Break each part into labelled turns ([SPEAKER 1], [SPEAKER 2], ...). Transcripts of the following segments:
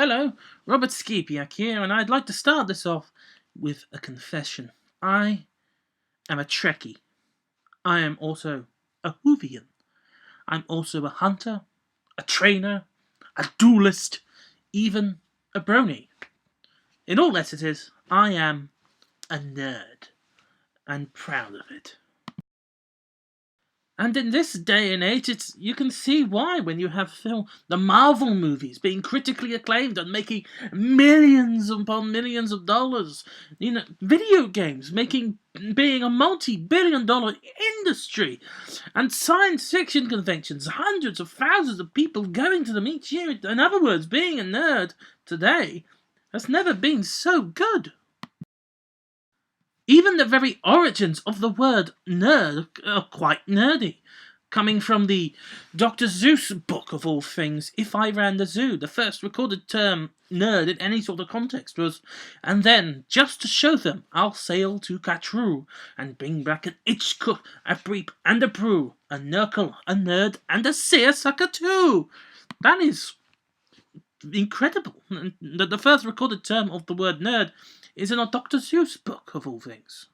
[SPEAKER 1] Hello, Robert Skipiak here, and I'd like to start this off with a confession. I am a Trekkie. I am also a Hoovian. I'm also a hunter, a trainer, a duelist, even a brony. In all essays, I am a nerd, and proud of it. And in this day and age, you can see why when you have the Marvel movies being critically acclaimed and making millions upon millions of dollars. Video games being a multi-billion-dollar industry, and science fiction conventions, hundreds of thousands of people going to them each year. In other words, being a nerd today has never been so good. Even the very origins of the word nerd are quite nerdy. Coming from the Dr. Seuss book of all things, If I Ran the Zoo, the first recorded term nerd in any sort of context was, and then, just to show them, I'll sail to Catroo and bring back an Itchcook, a Breep, and a Brew, a Nurgle, a Nerd, and a Seersucker too. That is incredible. The first recorded term of the word nerd is in a Dr. Seuss book of all things.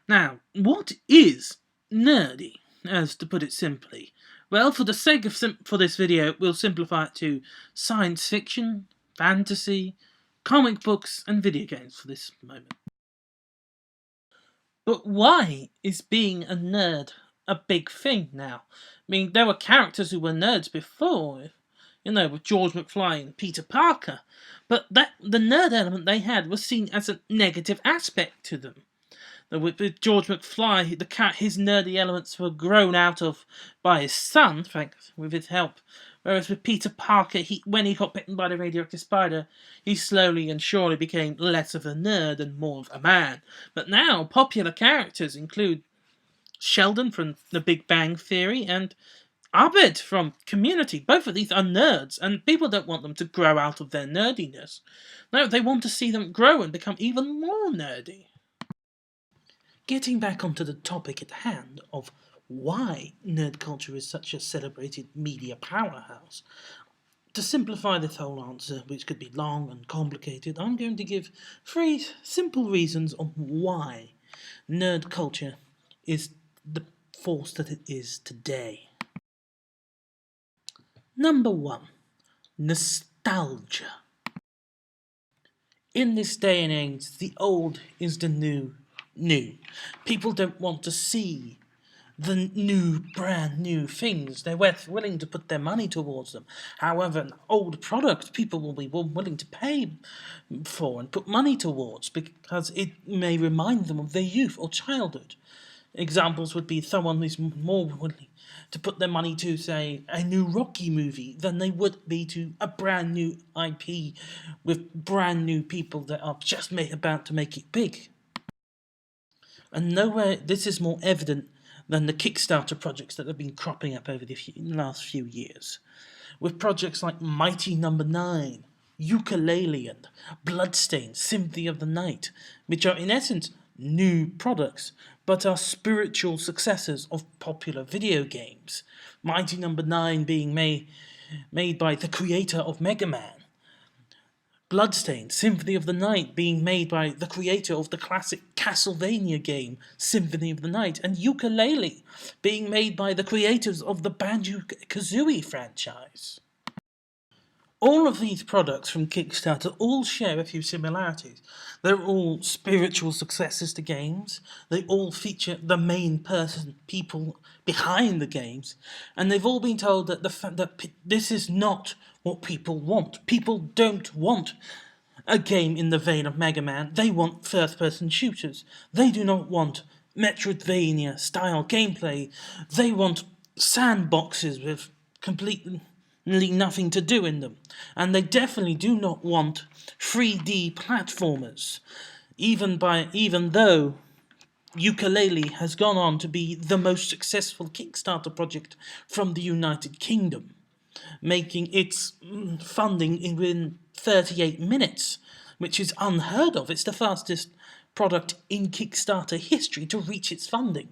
[SPEAKER 1] Now, what is nerdy, as to put it simply? Well, for the sake of for this video, we'll simplify it to science fiction, fantasy, comic books, and video games for this moment. But why is being a nerd a big thing now? I mean, there were characters who were nerds before, with George McFly and Peter Parker, but the nerd element they had was seen as a negative aspect to them. With George McFly, his nerdy elements were grown out of by his son, thanks with his help. Whereas with Peter Parker, when he got bitten by the radioactive spider, he slowly and surely became less of a nerd and more of a man. But now, popular characters include Sheldon from The Big Bang Theory and Abed from Community. Both of these are nerds, and people don't want them to grow out of their nerdiness. No, they want to see them grow and become even more nerdy. Getting back onto the topic at hand of why nerd culture is such a celebrated media powerhouse, to simplify this whole answer, which could be long and complicated, I'm going to give 3 simple reasons on why nerd culture is the force that it is today. Number 1, nostalgia. In this day and age, the old is the new. People don't want to see the brand new things. They're willing to put their money towards them. However, an old product, people will be willing to pay for and put money towards because it may remind them of their youth or childhood. Examples would be someone who's more willing to put their money to, say, a new Rocky movie than they would be to a brand new IP with brand new people that are just about to make it big. And nowhere this is more evident than the Kickstarter projects that have been cropping up over the last few years. With projects like Mighty Number 9, Ukulele, and Bloodstained, Symphony of the Night, which are in essence new products, but are spiritual successors of popular video games. Mighty Number 9 being made by the creator of Mega Man. Bloodstained, Symphony of the Night being made by the creator of the classic Castlevania game, Symphony of the Night, and Ukulele being made by the creators of the Banjo-Kazooie franchise. All of these products from Kickstarter all share a few similarities. They're all spiritual successors to games, they all feature the main people behind the games, and they've all been told that this is not what people want. People don't want a game in the vein of Mega Man. They want first-person shooters. They do not want Metroidvania-style gameplay. They want sandboxes with completely nothing to do in them. And they definitely do not want 3D platformers, even though Ukulele has gone on to be the most successful Kickstarter project from the United Kingdom, making its funding within 38 minutes, which is unheard of. It's the fastest product in Kickstarter history to reach its funding.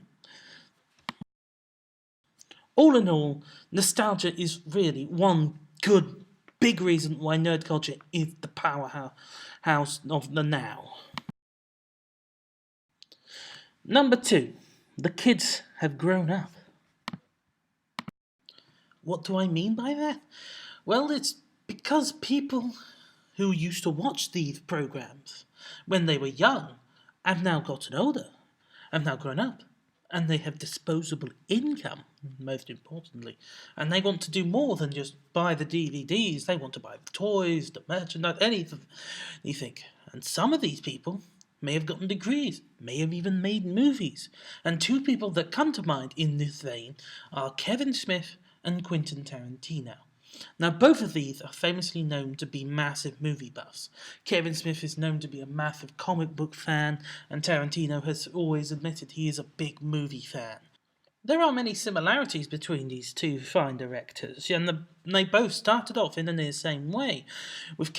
[SPEAKER 1] All in all, nostalgia is really one good big reason why nerd culture is the powerhouse of the now. Number 2, the kids have grown up. What do I mean by that? Well, it's because people who used to watch these programs when they were young have now gotten older, have now grown up, and they have disposable income, most importantly. And they want to do more than just buy the DVDs, they want to buy the toys, the merchandise, anything. And some of these people may have gotten degrees, may have even made movies. And two people that come to mind in this vein are Kevin Smith and Quentin Tarantino. Now, both of these are famously known to be massive movie buffs. Kevin Smith is known to be a massive comic book fan, and Tarantino has always admitted he is a big movie fan. There are many similarities between these two fine directors, and they both started off in the near same way, with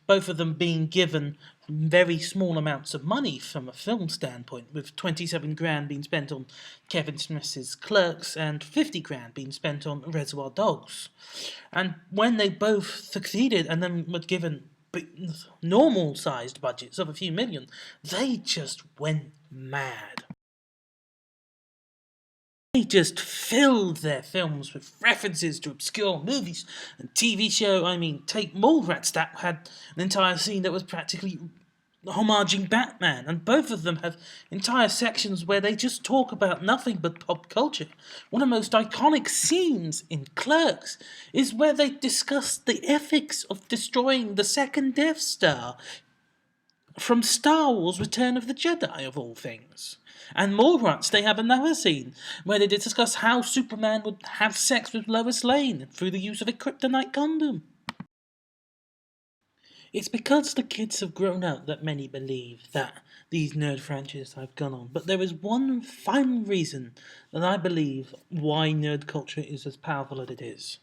[SPEAKER 1] both of them being given very small amounts of money from a film standpoint, with 27 grand being spent on Kevin Smith's Clerks and 50 grand being spent on Reservoir Dogs. And when they both succeeded and then were given normal-sized budgets of a few million, they just went mad. They just filled their films with references to obscure movies and TV show. I mean, take Mallrats, that had an entire scene that was practically homaging Batman, and both of them have entire sections where they just talk about nothing but pop culture. One of the most iconic scenes in Clerks is where they discuss the ethics of destroying the second Death Star from Star Wars Return of the Jedi, of all things. And Mallrats, they have another scene where they discuss how Superman would have sex with Lois Lane through the use of a kryptonite condom. It's because the kids have grown up that many believe that these nerd franchises have gone on. But there is one final reason that I believe why nerd culture is as powerful as it is.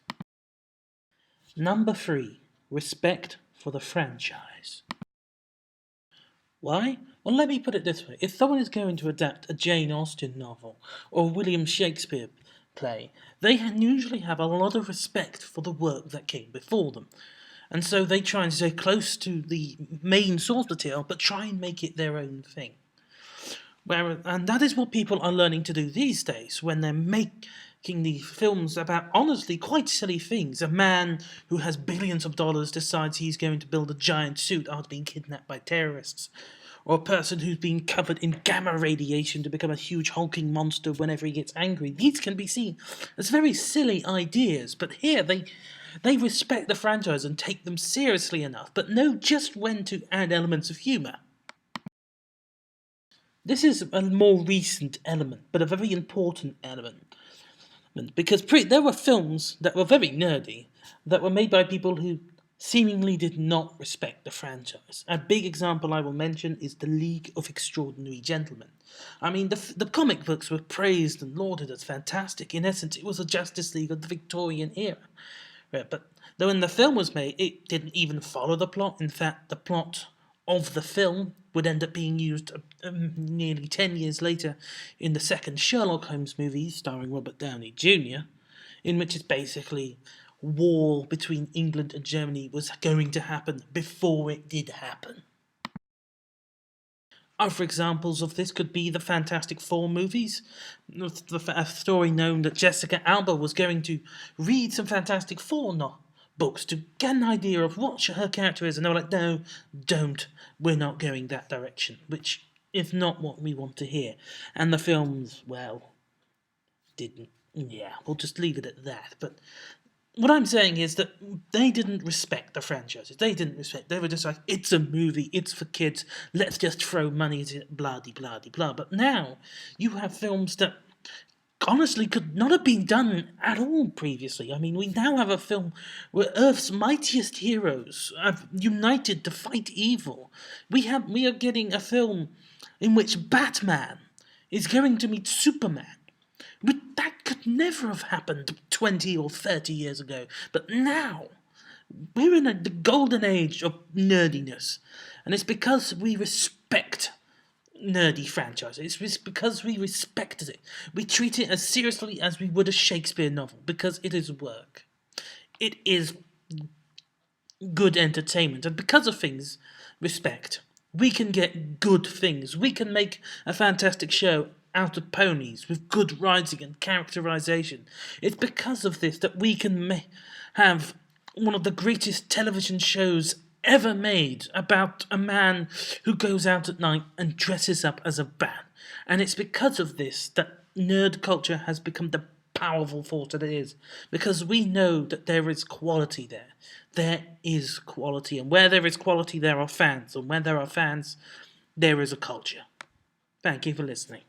[SPEAKER 1] Number 3, respect for the franchise. Why? Well, let me put it this way. If someone is going to adapt a Jane Austen novel or a William Shakespeare play, they usually have a lot of respect for the work that came before them. And so they try and stay close to the main source material, but try and make it their own thing. And that is what people are learning to do these days when they're making these films about honestly quite silly things. A man who has billions of dollars decides he's going to build a giant suit after being kidnapped by terrorists. Or a person who's been covered in gamma radiation to become a huge hulking monster whenever he gets angry. These can be seen as very silly ideas, but here they respect the franchise and take them seriously enough, but know just when to add elements of humour. This is a more recent element, but a very important element. Because there were films that were very nerdy, that were made by people who seemingly did not respect the franchise. A big example I will mention is The League of Extraordinary Gentlemen. I mean, the comic books were praised and lauded as fantastic. In essence, it was a Justice League of the Victorian era. But when the film was made, it didn't even follow the plot. In fact, the plot of the film would end up being used nearly 10 years later in the second Sherlock Holmes movie starring Robert Downey Jr., in which it's basically war between England and Germany was going to happen before it did happen. Other examples of this could be the Fantastic Four movies. A story known that Jessica Alba was going to read some Fantastic Four books to get an idea of what her character is, and they were like, no, don't, we're not going that direction, which is not what we want to hear. And the films, well, didn't. Yeah, we'll just leave it at that. But what I'm saying is that they didn't respect the franchises. They were just like, it's a movie, it's for kids, let's just throw money at it, blah-de-blah-de-blah. But now, you have films that honestly could not have been done at all previously. I mean, we now have a film where Earth's mightiest heroes have united to fight evil. We are getting a film in which Batman is going to meet Superman. But that could never have happened 20 or 30 years ago. But now, we're in the golden age of nerdiness. And it's because we respect nerdy franchises. It's because we respect it. We treat it as seriously as we would a Shakespeare novel, because it is work. It is good entertainment, and because of things, respect. We can get good things. We can make a fantastic show out of ponies with good writing and characterization. It's because of this that we can have one of the greatest television shows ever made about a man who goes out at night and dresses up as a bat. And it's because of this that nerd culture has become the powerful force that it is, because we know that there is quality there. There is quality, and where there is quality, there are fans, and where there are fans, there is a culture. Thank you for listening.